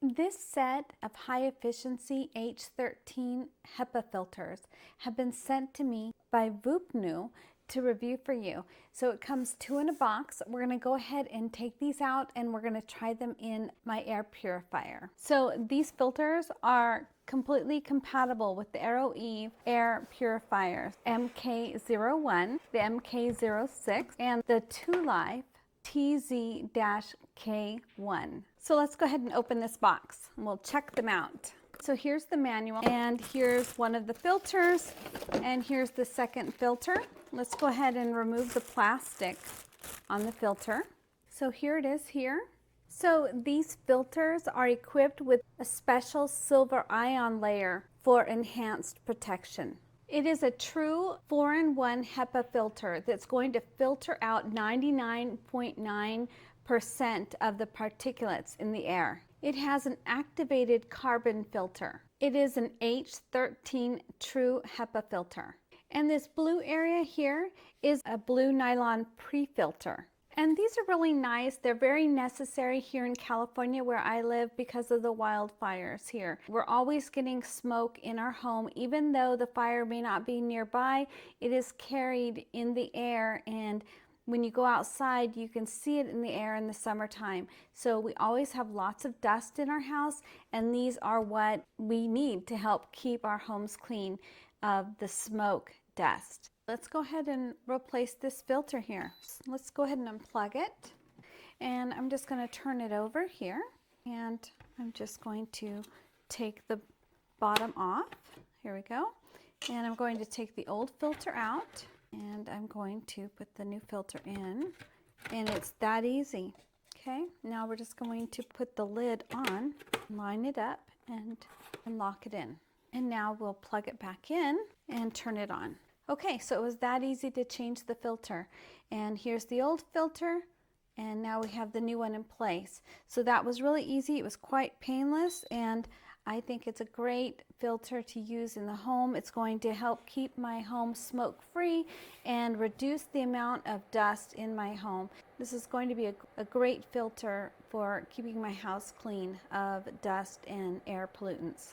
This set of high-efficiency H13 HEPA filters have been sent to me by Vupnu to review for you. So it comes 2 in a box. We're going to go ahead and take these out and we're going to try them in my air purifier. So these filters are completely compatible with the AROEVE air purifiers, MK01, the MK06, and the 2Life TZ-K1. So let's go ahead and open this box and we'll check them out. So here's the manual, and here's one of the filters, and here's the second filter. Let's go ahead and remove the plastic on the filter. So here it is here. So these filters are equipped with a special silver ion layer for enhanced protection. It is a true 4-in-1 HEPA filter that's going to filter out 99.9% of the particulates in the air. It has an activated carbon filter. It is an H13 true HEPA filter. And this blue area here is a blue nylon pre-filter. And these are really nice. They're very necessary here in California where I live because of the wildfires here. We're always getting smoke in our home. Even though the fire may not be nearby, it is carried in the air, and when you go outside, you can see it in the air in the summertime. So we always have lots of dust in our house, and these are what we need to help keep our homes clean of the smoke dust. Let's go ahead and replace this filter here. Let's go ahead and unplug it. And I'm just going to turn it over here. And I'm just going to take the bottom off. Here we go. And I'm going to take the old filter out. And I'm going to put the new filter in. And it's that easy. Okay, now we're just going to put the lid on, line it up, and lock it in. And now we'll plug it back in and turn it on. Okay, so it was that easy to change the filter. And here's the old filter, and now we have the new one in place. So that was really easy. It was quite painless, and I think it's a great filter to use in the home. It's going to help keep my home smoke-free and reduce the amount of dust in my home. This is going to be a great filter for keeping my house clean of dust and air pollutants.